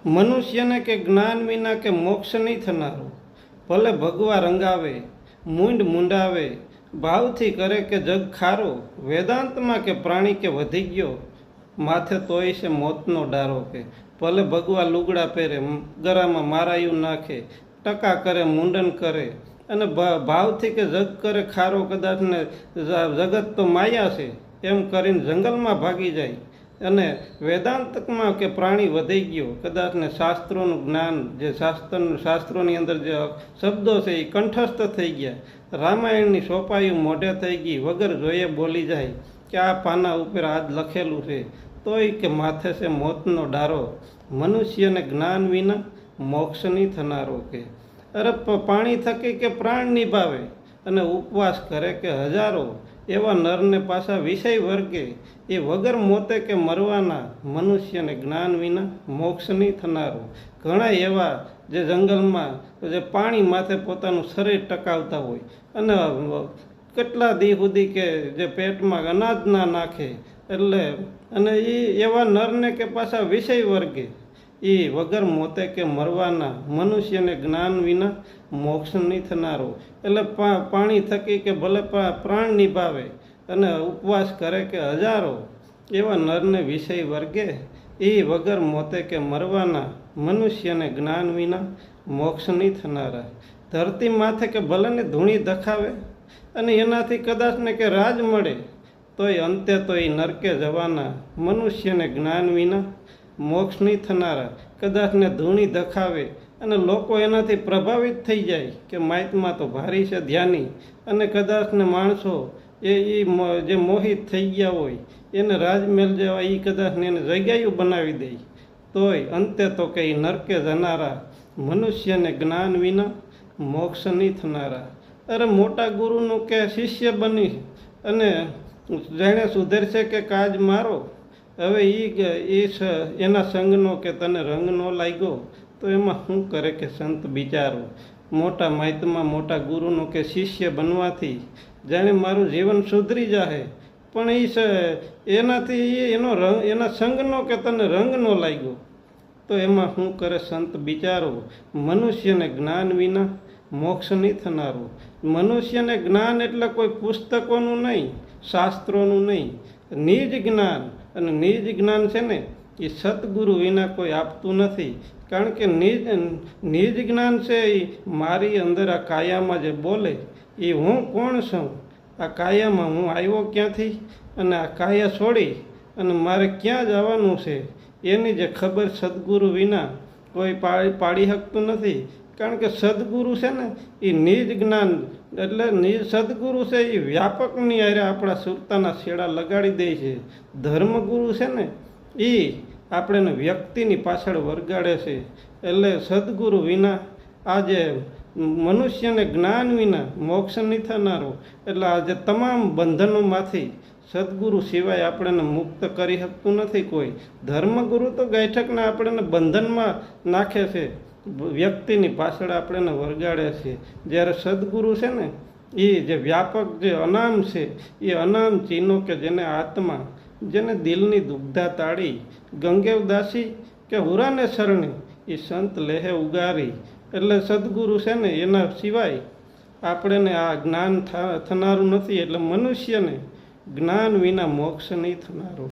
મનુષ્યને કે જ્ઞાન વિના કે મોક્ષ નહીં થનારું, ભલે ભગવા રંગાવે, મૂંડ મૂંડાવે, ભાવથી કરે કે જગ ખારો, વેદાંતમાં કે પ્રાણી કે વધી ગયો, માથે તોય છે મોતનો ડારો. કે ભલે ભગવા લુગડા પહેરે, ગરામાં મારાયું નાખે, ટકા કરે, મુંડન કરે, અને ભાવથી કે જગ કરે ખારો, કદાચ ને જગત તો માયા છે એમ કરીને જંગલમાં ભાગી જાય, અને વેદાંતમાં કે પ્રાણી વધી ગયો, કદાચ ને શાસ્ત્રોનું જ્ઞાન, જે શાસ્ત્રોની અંદર જે શબ્દો છે એ કંઠસ્થ થઈ ગયા, રામાયણની સોપાયું મોઢે થઈ ગઈ, વગર જોઈએ બોલી જાય કે આ પાના ઉપર આજ લખેલું છે, તોય કે માથે છે મોતનો ડારો. મનુષ્યને જ્ઞાન વિના મોક્ષ નહીં થનારો. કે અરે પાણી થકી કે પ્રાણ નિભાવે અને ઉપવાસ કરે કે હજારો, એવા નરને પાછા વિષય વર્ગે, એ વગર મોતે કે મરવાના, મનુષ્યને જ્ઞાન વિના મોક્ષ નહીં થનારો. ઘણા એવા જે જંગલમાં જે પાણી માથે પોતાનું શરીર ટકાવતા હોય, અને કેટલા દી સુધી કે જે પેટમાં અનાજ ના નાખે, એટલે અને એ એવા નરને કે પાછા વિષય વર્ગે, એ વગર મોતે કે મરવાના, મનુષ્યને જ્ઞાન વિના મોક્ષ નહીં થનારો. એટલે પાણી થકી કે ભલે પ્રાણ નિભાવે અને ઉપવાસ કરે કે હજારો, એવા નરને વિષય વર્ગે, એ વગર મોતે કે મરવાના, મનુષ્યને જ્ઞાન વિના મોક્ષ નહીં થનારા. ધરતી માથે કે ભલે ને ધૂણી દખાવે અને એનાથી કદાચ ને કે રાજ મળે, તોય અંતે તો એ નરકે જવાના, મનુષ્યને જ્ઞાન વિના મોક્ષ નહીં થનારા. કદાચ ને ધૂણી દખાવે અને લોકો એનાથી પ્રભાવિત થઈ જાય કે માઇતમાં તો ભારી છે ધ્યાની, અને કદાચ ને માણસો એ જે મોહિત થઈ ગયા હોય એને રાજમહેલ જેવા એ કદાચ ને એને જગ્યાયું બનાવી દે, તોય અંતે તો કે નરકે જનારા, મનુષ્યને જ્ઞાન વિના મોક્ષ નહીં થનારા. અરે મોટા ગુરુનું કે શિષ્ય બની અને જેણે સુધરશે કે કાજ મારો, હવે એના સંગનો કે તને રંગ ન લાગ્યો તો એમાં શું કરે કે સંત બિચારો. મોટા માહિતમાં મોટા ગુરુનો કે શિષ્ય બનવાથી જાણે મારું જીવન સુધરી જાહે, પણ એનાથી એના સંગનો કે તને રંગ ન લાગ્યો તો એમાં શું કરે સંત બિચારો. મનુષ્યને જ્ઞાન વિના મોક્ષ નહીં થનારું. મનુષ્યને જ્ઞાન એટલે કોઈ પુસ્તકોનું નહીં, શાસ્ત્રોનું નહીં, નિજ જ્ઞાન. અને નિજ જ્ઞાન છે ને એ સદગુરુ વિના કોઈ આપતું નથી. કારણ કે નિજ જ્ઞાન છે એ મારી અંદર આ કાયામાં જે બોલે એ હું કોણ છું, આ કાયામાં હું આવ્યો ક્યાંથી, અને આ કાયા છોડી અને મારે ક્યાં જવાનું છે, એની જે ખબર સદગુરુ વિના કોઈ પાડી શકતું નથી. કારણ કે સદગુરુ છે ને એ નિજ જ્ઞાન, એટલે નિજ સદગુરુ છે એ વ્યાપકની હારે આપણા સુરતાના છેડા લગાડી દે છે. ધર્મગુરુ છે ને એ આપણે વ્યક્તિની પાછળ વરગાડે છે. એટલે સદગુરુ વિના આજે મનુષ્યને જ્ઞાન વિના મોક્ષ નહીં થનારો. એટલે આજે તમામ બંધનોમાંથી સદગુરુ સિવાય આપણને મુક્ત કરી શકતું નથી કોઈ. ધર્મગુરુ તો ગાંઠકને આપણને બંધનમાં નાખે છે, વ્યક્તિની પાછળ આપણને વરગાડે છે. જ્યારે સદગુરુ છે ને એ જે વ્યાપક જે અનામ છે, એ અનામ ચીનો કે જેને આત્મા, જેને દિલની દુગ્ધા તાળી, ગંગેવદાસી કે હુરાને શરણે એ સંત લેહે ઉગારી. એટલે સદગુરુ છે ને એના સિવાય આપણને આ જ્ઞાન થનારું નથી. એટલે મનુષ્યને જ્ઞાન વિના મોક્ષ નહીં થનારું.